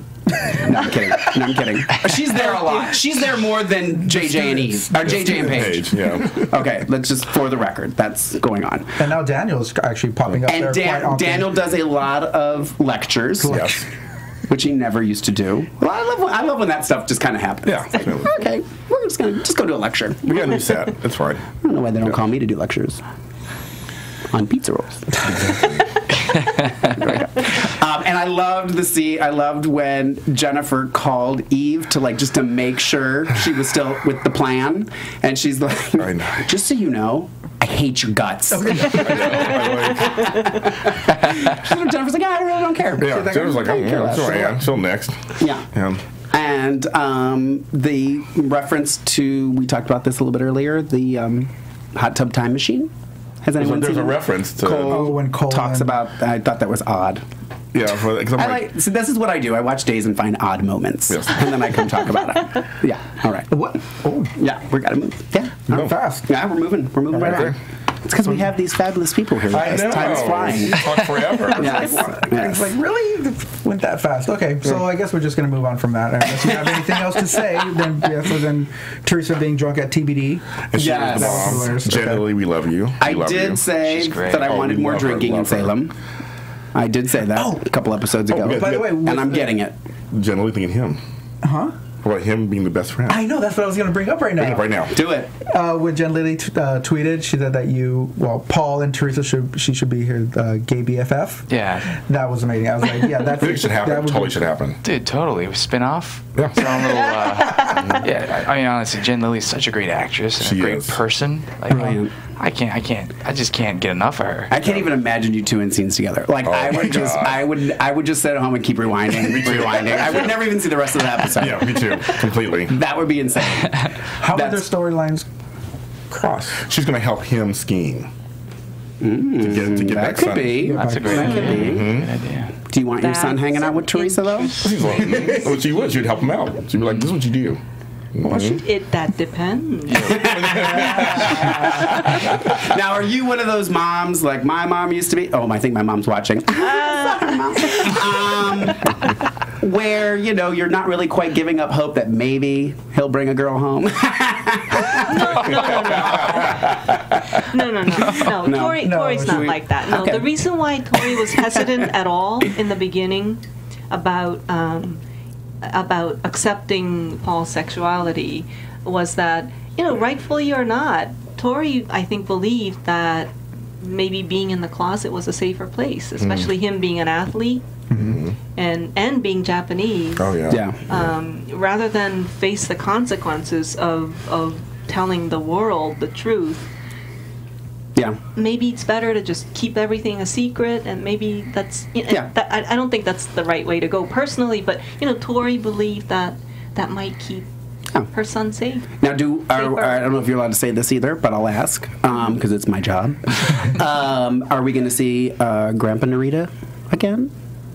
No, I'm kidding. No, I'm kidding. She's there a lot. She's there more than JJ and Eve. Or JJ and Paige.
Yeah.
Okay, let's just, for the record, that's going on.
And now Daniel's actually popping up
And
there quite often.
Daniel does a lot of lectures,
Yes.
which he never used to do. Well, I love when that stuff just kind of happens.
Yeah.
It's like, okay, we're just gonna go do a lecture.
We got a new set. That's fine.
I don't know why they don't call me to do lectures on pizza rolls. And I loved when Jennifer called Eve to just to make sure she was still with the plan, and she's like,
I know.
just so you know, I hate your guts. Jennifer's like, I really don't care.
Yeah. Jennifer's like, oh, yeah, that's who I am. Till next.
Yeah.
Yeah.
And the reference to, we talked about this a little bit earlier, the hot tub time machine. Has anyone
There's
seen
a reference to.
Cole,
when Cole
talks
and-
about, I thought that was odd.
Yeah. Because I'm
I
like,
so this is what I do. I watch days and find odd moments,
Yes.
and then I come talk about it. Yeah. All right.
What? Oh,
Yeah, we gotta move. Yeah.
not fast.
Yeah, we're moving. We're moving right
Okay.
on. It's because we have these fabulous people here with
I
us.
know.
Time's flying.
We talk forever.
Yes.
It's like, really? Went that fast. Okay, so I guess we're just going to move on from that. Unless you have anything else to say, then Teresa being drunk at TBD.
And she
Yes.
was
That was
the
hilarious.
bomb. Generally, we love you.
I
We love
did
you.
say
She's great.
that I
Oh,
wanted
we
more
love her,
drinking in
love her.
Salem. I did say that a couple episodes ago.
yeah,
By the way,
and I'm
with-
getting it.
Generally thinking him.
Huh?
About him being the best friend.
I know, that's what I was going to bring up right now.
Right now.
Do it.
When Jen Lilly tweeted, she said that Paul and Teresa should be here, gay BFF.
Yeah.
That was amazing. I was like, yeah,
I
that's
think it should happen.
that would
Totally
be-
should happen.
Dude, totally. Spin off.
Yeah.
Its own little, yeah, I mean, honestly, Jen Lilly's such a great actress and
She
a great
is.
person. Like,
Brilliant.
I just can't get enough of her.
I can't even imagine you two in scenes together. Like I
my
would just,
God.
I would just sit at home and keep rewinding, rewinding. I would never even see the rest of the episode.
Yeah, me too. Completely.
That would be insane.
How would their
That's-
storylines cross?
She's going to help him scheme. To get
That
that
could
son.
be.
That's a great
That could
idea.
be.
Good idea.
Do you want your son hanging out with Teresa though?
She's like, well, she would. She'd help him out. She'd be like, this is what you do.
That depends.
Now, are you one of those moms like my mom used to be? Oh, I think my mom's watching. Sorry, Mom. Where you're not really quite giving up hope that maybe he'll bring a girl home.
No. Torie's not like that. No,
Okay.
the reason why Torie was hesitant at all in the beginning about accepting Paul's sexuality was that, rightfully or not, Torie, I think, believed that maybe being in the closet was a safer place, especially him being an athlete and being Japanese.
Oh, yeah.
Yeah.
Rather than face the consequences of telling the world the truth,
Yeah.
maybe it's better to just keep everything a secret, and maybe that's
Yeah.
I don't think that's the right way to go personally, but Torie believed that might keep her son safe.
Now, I don't know if you're allowed to say this either, but I'll ask because it's my job. Are we going to see Grandpa Norita again?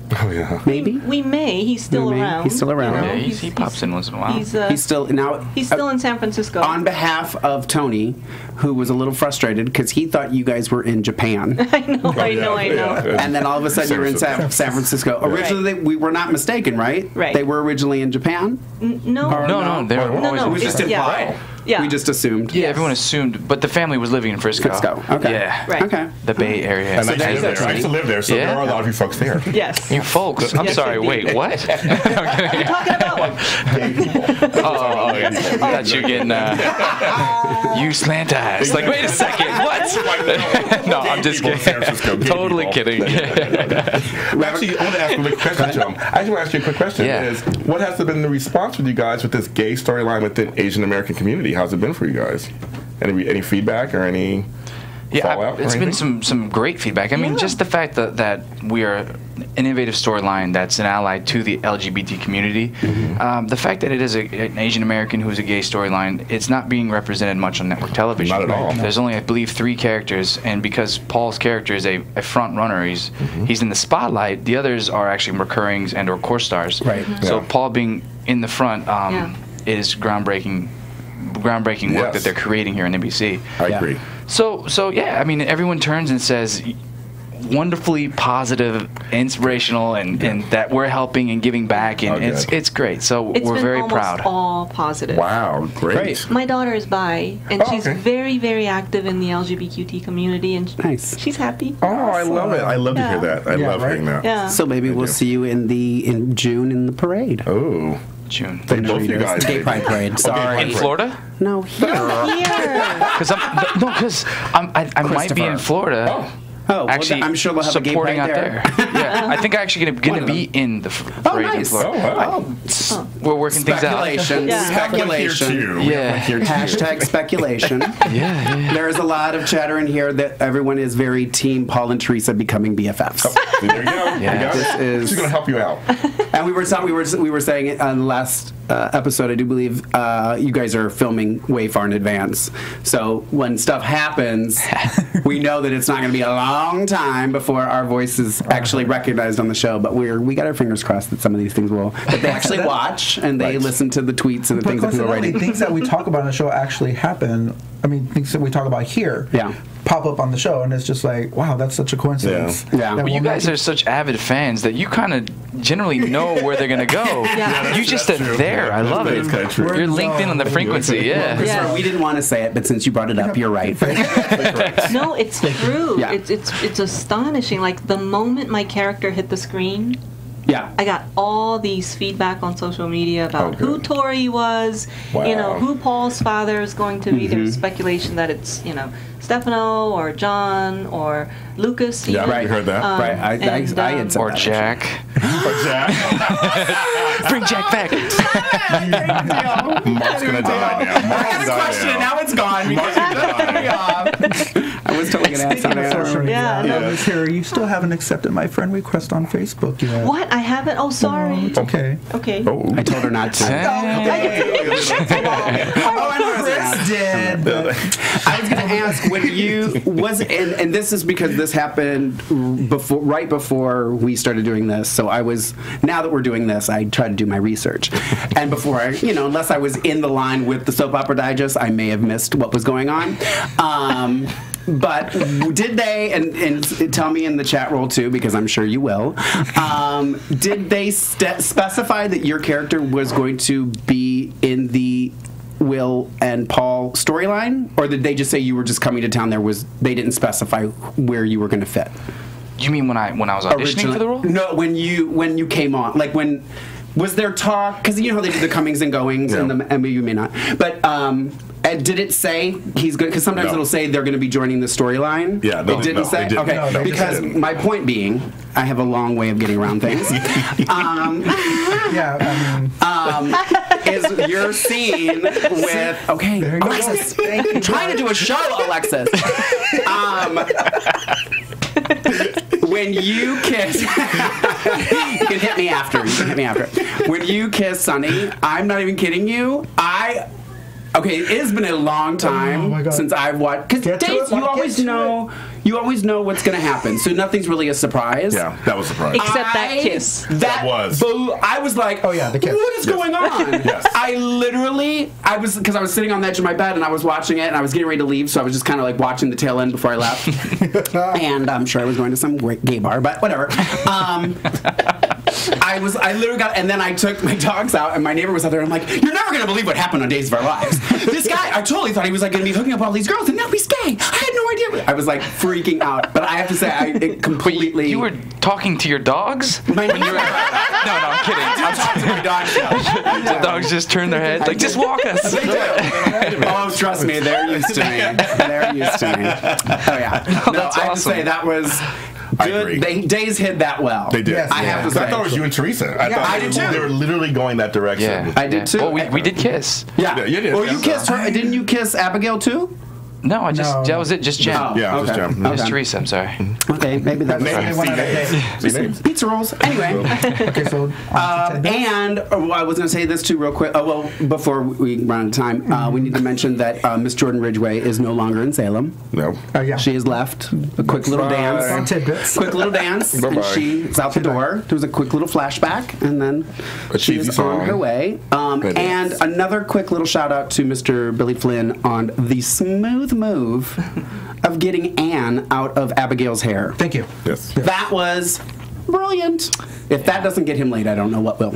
Oh yeah.
Maybe.
We may. He's still around.
He's still around.
Yeah, he pops in once in a while.
He's still
in San Francisco.
On behalf of Tony, who was a little frustrated because he thought you guys were in Japan.
I know.
And then all of a sudden you were in San Francisco. Originally, we were not mistaken, right?
Right.
They were originally in Japan?
No.
They were always
It was just implied.
Yeah.
We just assumed.
Yeah, everyone assumed, but the family was living in Frisco.
Okay.
Yeah.
Right.
Okay.
The Bay Area.
And I used to live there, so there are a lot of you folks there.
Yes.
You folks. I'm sorry.
indeed.
Wait, what?
You're talking about
Oh, yeah. I thought you were getting you slant eyes. Like, wait a second. What? No, I'm just kidding. Totally kidding.
Actually, I want to ask you a quick question, Joe. I actually want to ask you a quick question.
Yeah.
What has been the response with you guys with this gay storyline within Asian American community? How's it been for you guys? Any feedback or any fallout?
It's been some great feedback. I mean, just the fact that we are an innovative storyline that's an ally to the LGBT community. The fact that it is an Asian American who's a gay storyline, it's not being represented much on network television.
Not at all.
There's only, I believe, 3 characters, and because Paul's character is a front runner, he's in the spotlight. The others are actually recurrings and or core stars.
Right.
So Paul being in the front is groundbreaking work that they're creating here in NBC.
I agree.
So yeah, I mean, everyone turns and says wonderfully positive, inspirational, and that we're helping and giving back, and it's great. So we're very proud.
It's been almost all positive.
Wow, great.
My daughter is bi, and she's very, very active in the LGBTQT community, and she's happy.
Oh, I love it. I love to hear that. I love hearing that.
Yeah.
So maybe we'll see you in June in the parade.
Oh.
June.
The
both you guys.
Gay Pride Parade. Sorry.
In Florida?
No, here.
Because I might be in Florida.
Oh,
actually,
I'm sure they'll have a gay
supporting
pride
out
there.
Yeah, I think I'm actually going to be in the parade in
nice.
Florida. We're working things out.
Speculation. Speculation.
Yeah.
Hashtag speculation.
Yeah.
There's a lot of chatter in here that everyone is very team Paul and Teresa becoming BFFs.
There you go.
Yeah.
This
She's going to help you out.
And we were saying it on the last episode. I do believe you guys are filming way far in advance. So when stuff happens, we know that it's not going to be a long time before our voice is actually recognized on the show. But we got our fingers crossed that some of these things that they actually watch and they listen to the tweets and the things that people are writing.
Things that we talk about on the show actually happen. I mean, things that we talk about here pop up on the show, and it's just like, wow, that's such a coincidence.
Yeah.
Well, you guys are such avid fans that you kind of generally know where they're going to go. You just are there. I love it. You're linked in on the frequency. Yeah.
We didn't want to say it, but since you brought it up, you're right.
No, it's true.
Yeah.
It's astonishing. Like the moment my character hit the screen, I got all these feedback on social media about who Torie was, who Paul's father is going to be. There's speculation that it's, Stefano or John or Lucas.
Yeah, right. You heard that.
Right. I had said
or
that.
Jack. Bring Jack back.
Mark's going to die now.
I had a question, and now it's gone. I was totally going to ask something.
Miss Hira, you still haven't accepted my friend request on Facebook yet.
What? I haven't? Oh, sorry.
It's okay.
Okay.
Oh.
I told her not to.
Chris did.
I was going to ask when and this is because this happened right before we started doing this. So now that we're doing this, I try to do my research. And before unless I was in the line with the Soap Opera Digest, I may have missed what was going on. But did they, and tell me in the chat roll too, because I'm sure you will, did they specify that your character was going to be in the Will and Paul storyline, or did they just say you were just coming to town? They didn't specify where you were going to fit?
You mean when I was auditioning for the role?
No, when you came on, like when was there talk? Because you know how they do the comings and goings, and maybe you may not, but. Did it say he's good? Because sometimes it'll say they're going to be joining the storyline.
Yeah,
it didn't say.
It didn't.
Okay, because my point being, I have a long way of getting around things. Is your scene with Alexis? Trying to do a show, Alexis. when you kiss, you can hit me after. When you kiss Sonny, I'm not even kidding you. Okay, it has been a long time since I've watched. Because dates, you always know what's going to happen, so nothing's really a surprise.
Yeah, that was a surprise.
Except that kiss.
That was.
I was like,
oh yeah, the kiss.
What is going on?
Yes.
I was sitting on the edge of my bed and I was watching it and I was getting ready to leave, so I was just kind of like watching the tail end before I left. And I'm sure I was going to some great gay bar, but whatever. I literally got, and then I took my dogs out, and my neighbor was out there. And I'm like, you're never gonna believe what happened on Days of Our Lives. This guy, I totally thought he was like gonna be hooking up all these girls, and now he's gay. I had no idea. I was like freaking out, but I have to say, it completely.
You were talking to your dogs?
My neighbor.
No, I'm kidding. I'm
talking to my dogs.
The dogs just turn their heads like, just walk us.
They do. Oh, trust me, they're used to me. They're used to me. Oh yeah. No,
That's
I have
awesome.
to say that was.
I agree.
Days hid that well.
They did.
Yes,
I have to say.
I thought it was you and Teresa.
I did too.
They were literally going that direction.
Yeah.
I did too.
Well, we did kiss.
Yeah.
You did.
Well, you kissed her. Didn't you kiss Abigail too?
No, that was it. Just Jen.
Oh,
Yeah,
okay.
just Jen.
Just
Okay.
Teresa, I'm sorry.
Okay, maybe that's pizza rolls. Anyway,
Okay, so
and I was going to say this too, real quick. Before we run out of time, we need to mention that Miss Jordan Ridgway is no longer in Salem.
No.
yeah.
She has left. A quick little
Bye.
dance.
Tidbits.
Quick little dance, and
Bye-bye.
she's out the door. There was a quick little flashback, and then
A
she
cheesy
is
song.
on her way.
Good.
And another quick little shout out to Mr. Billy Flynn on the smooth move of getting Anne out of Abigail's hair.
Thank you.
Yes.
That was brilliant. If that doesn't get him laid, I don't know what will.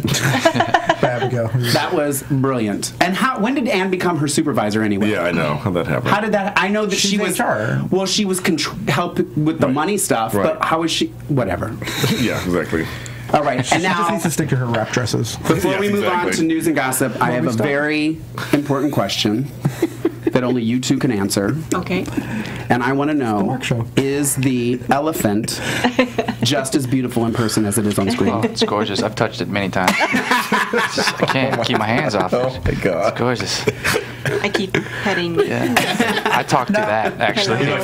Abigail.
That was brilliant. And when did Anne become her supervisor anyway?
Yeah, I know how that happened.
How did that? I know that
She's
she was.
HR.
Well, she was helping with the money stuff,
Right.
but how is she? Whatever.
Yeah, exactly.
All right, and
She just
now
needs to stick to her wrap dresses.
before we
Yes,
move on
exactly.
to news and gossip, I have a
stop?
very important question that only you two can answer.
Okay.
And I want to know,
work show.
is the elephant just as beautiful in person as it is on
Oh,
screen?
it's gorgeous. I've touched it many times. I can't keep my hands off
Oh
it.
my God.
It's gorgeous.
I keep petting.
Yeah. I talk to that, actually.
You're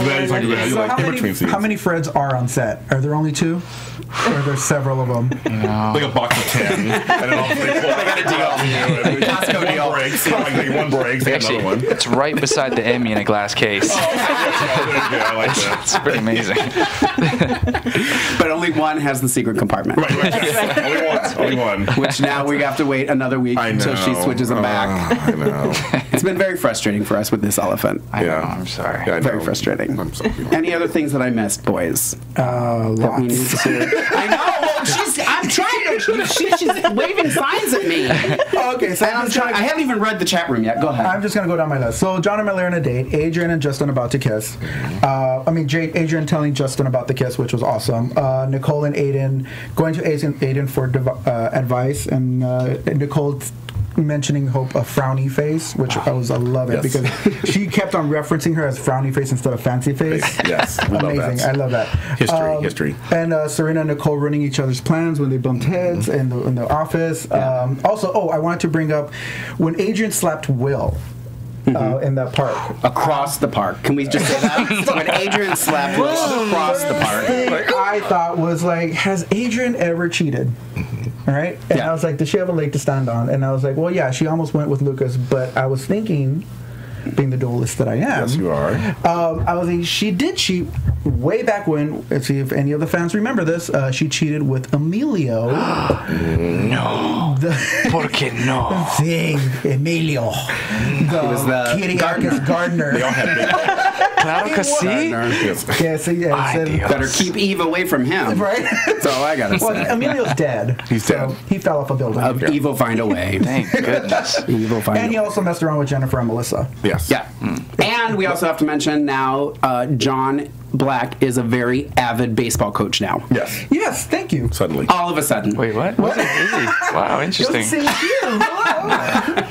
like in between scenes.
How many Freds are on set? Are there only 2? Or are there several of them?
Like a box of 10. And then all they got a deal.
Costco deal.
One breaks. One breaks. They got
Actually,
another one.
it's right beside the Emmy in a glass case.
Yeah, I like that.
It's pretty amazing.
But only one has the secret compartment.
Right. Yes. Only one.
Which now we have to wait another week
I know.
until she switches them back.
I know.
It's been very frustrating for us with this elephant.
I know,
Yeah.
I'm sorry.
Yeah, I
Very
know.
frustrating.
I'm sorry.
Any other things that I missed, boys? That we need
Lots.
to- I know. Well, I'm trying to. She's waving signs at me.
Okay, so
And I'm trying. I haven't even read the chat room yet. Go ahead.
I'm just gonna go down my list. So John and Millie are on a date. Adrian and Justin about to kiss. Adrian telling Justin about the kiss, which was awesome. Nicole and Aiden going to Aiden for advice, and Nicole mentioning Hope a frowny face, which I love it
Yes.
because she kept on referencing her as frowny face instead of fancy face.
Yes, we love
Amazing.
that.
I love that.
History.
And Serena and Nicole running each other's plans when they bumped heads in the office. Also, I wanted to bring up when Adrian slapped Will in that park.
Across the park. Can we just say that? When Adrian slapped Will across the park.
I thought was like, has Adrian ever cheated? All right? And
Yeah.
I was like, does she have a leg to stand on? And I was like, well, yeah, she almost went with Lucas, but I was thinking, being the duelist that I am.
Yes, you are.
I was like, she did cheat way back when. Let's see if any of the fans remember this. She cheated with Emilio.
No. Porque no.
Thing, Emilio.
was the
Kyriakis Gardner.
They all have big
Claro que sí.
Yes.
Yeah, so yeah,
Ay,
said-
Dios.
Better keep Eve away from him.
right?
That's all I gotta
Well,
say.
Emilio's dead.
He's
so
dead.
He fell off a building.
Eve will find a way.
Thank goodness.
Eve will find
And
a
he
way.
also messed around with Jennifer and Melissa.
Yes.
Yeah. And we also have to mention now, John Black is a very avid baseball coach now.
Yes.
Yes, thank you.
Suddenly.
All of a sudden.
Wait, what? What is he? Wow, interesting.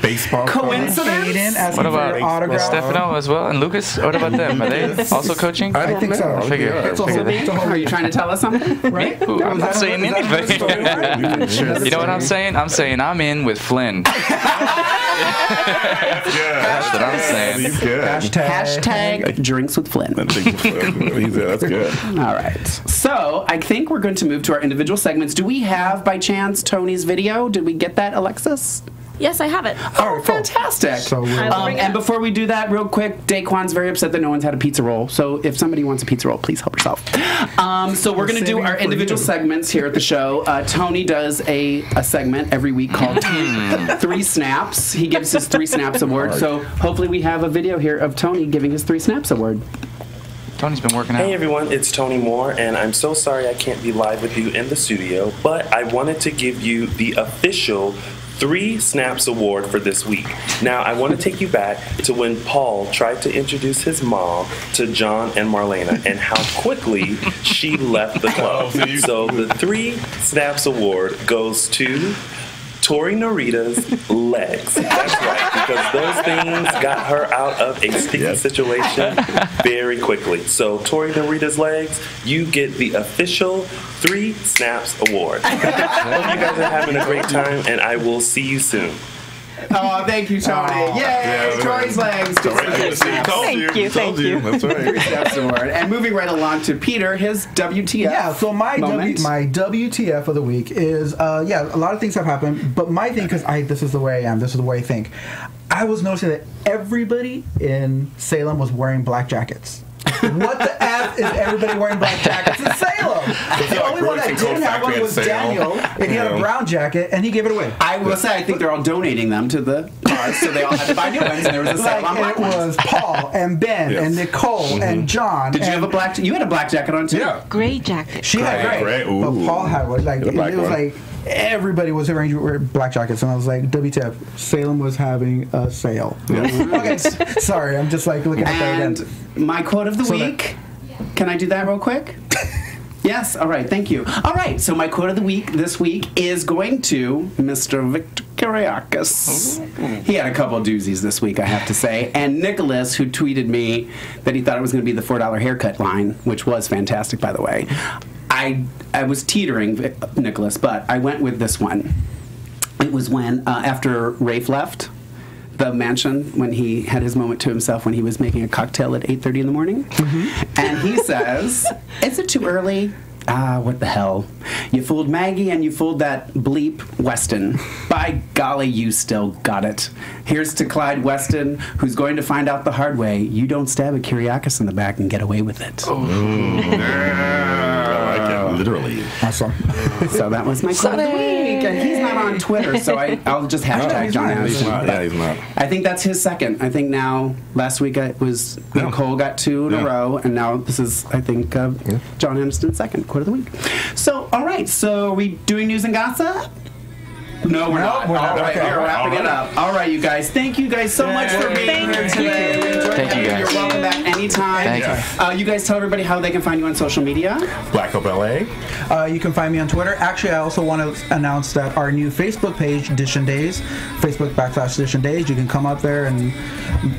Baseball.
Coincidence?
Aiden asking
What
for
about
your autograph.
Stefano as well? And Lucas? What about them? Are they also coaching?
I think so.
Figure.
It's a
Figure
whole,
that.
it's a whole
Are you trying to tell us something?
right?
Ooh, I'm not saying
Is that another story?
anything. You know what I'm saying? I'm saying I'm in with Flynn. That's what I'm saying.
He's good.
Hashtag.
Hashtag drinks with Flynn.
That's good.
All right. So I think we're going to move to our individual segments. Do we have, by chance, Tony's video? Did we get that, Alexis?
Yes, I have it.
Oh, fantastic.
So
and before we do that, real quick, Daquan's very upset that no one's had a pizza roll. So if somebody wants a pizza roll, please help yourself. So we're going to do our individual segments here at the show. Tony does a segment every week called 3 Snaps. He gives his 3 Snaps award. So hopefully we have a video here of Tony giving his 3 Snaps award.
Tony's been working out.
Hey everyone, it's Tony Moore, and I'm so sorry I can't be live with you in the studio, but I wanted to give you the official 3 Snaps Award for this week. Now, I want to take you back to when Paul tried to introduce his mom to John and Marlena and how quickly she left the club. So the 3 Snaps Award goes to Torie Norita's legs. That's right, because those things got her out of a sticky situation very quickly. So Torie Norita's legs, you get the official 3 Snaps Award. Hope you guys are having a great time, and I will see you soon.
Oh, thank you, Tony. Yay, Torie's legs.
Thank you.
That's right.
3 Snaps Award. And moving right along to Peter, his WTF.
Yeah, so my
moment.
my WTF of the week is a lot of things have happened, but my thing, because this is the way I am, this is the way I think. I was noticing that everybody in Salem was wearing black jackets. What the F is everybody wearing black jackets in Salem? The only one that didn't have one was Daniel, and he had a brown jacket, and he gave it away.
I will say, I think they're all donating them to the cause, so they all had to buy new ones, and there was a sale on black
It
ones.
was Paul and Ben and Nicole and John.
Did you have a black? You had a black jacket on too.
Yeah.
Gray jacket.
She had gray,
Gray, ooh.
but Paul had one. Like,
The
it
black
was
one.
like everybody was wearing black jackets, and I was like, WTF, Salem was having a sale. Okay, sorry, I'm just like looking at that
And
again.
my quote of the week. Can I do that real quick? Yes. All right. Thank you. All right. So my quote of the week this week is going to Mr. Victor Kiriakis. He had a couple of doozies this week, I have to say. And Nicholas, who tweeted me that he thought it was going to be the $4 haircut line, which was fantastic, by the way. I was teetering, Nicholas, but I went with this one. It was when, after Rafe left the mansion, when he had his moment to himself when he was making a cocktail at 8:30 in the morning. And he says, is it too early? Ah, what the hell. You fooled Maggie and you fooled that bleep Weston. By golly, you still got it. Here's to Clyde Weston, who's going to find out the hard way. You don't stab a Kiriakis in the back and get away with it.
I like it, literally.
Awesome.
So that was my quote of the week. And he's not on Twitter, so I'll just hashtag John
He's
Anderson.
not. Yeah, he's not.
I think that's his second. I think now, last week it was Nicole got 2 in a row, and now this is, I think, John Anderson's second quote of the week. So, all right, so are we doing news and gossip? No, we're not.
we're not.
All right,
Okay.
we're wrapping it up. All right, you guys. Thank you guys so much for being here today. We enjoyed
Thank you,
having
guys.
You're welcome back anytime.
Thank you.
You guys tell everybody how they can find you on social media.
Black Hope LA.
You can find me on Twitter. Actually, I also want to announce that our new Facebook page, DISHIN Days, Facebook.com/DISHIN Days. You can come up there and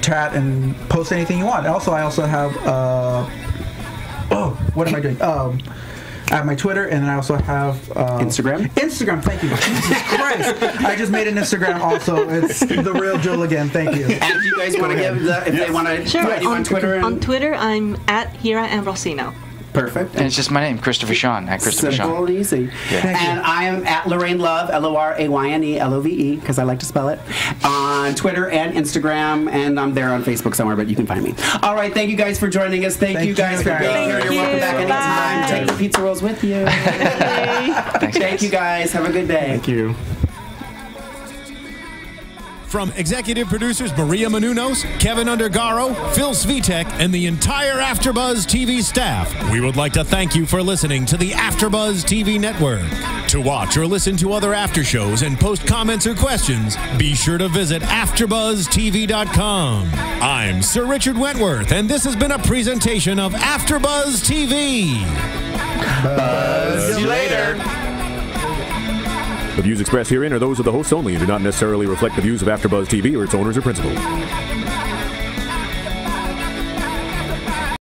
chat and post anything you want. Also, I also have, what am I doing? I have my Twitter, and then I also have
Instagram?
Instagram, thank you. Jesus Christ. I just made an Instagram also. It's the real Jill again. Thank you.
And if you guys want to give if they want to find you on Twitter. And
On Twitter, I'm at Hira Ambrosino.
Perfect.
And it's just my name, Christopher Sean, at Christopher
Simple
Sean.
and easy. And I am at Lorraine Love, LORAYNE, because I like to spell it, on Twitter and Instagram, and I'm there on Facebook somewhere, but you can find me. All right, thank you guys for joining us. Thank you guys for being here. You're welcome back anytime.
Bye.
Take the pizza rolls with you. Thank you guys. Have a good day.
Thank you.
From executive producers Maria Menounos, Kevin Undergaro, Phil Svitek, and the entire AfterBuzz TV staff, we would like to thank you for listening to the AfterBuzz TV network. To watch or listen to other after shows and post comments or questions, be sure to visit AfterBuzzTV.com. I'm Sir Richard Wentworth, and this has been a presentation of AfterBuzz TV.
See you later.
The views expressed herein are those of the hosts only and do not necessarily reflect the views of AfterBuzz TV or its owners or principals.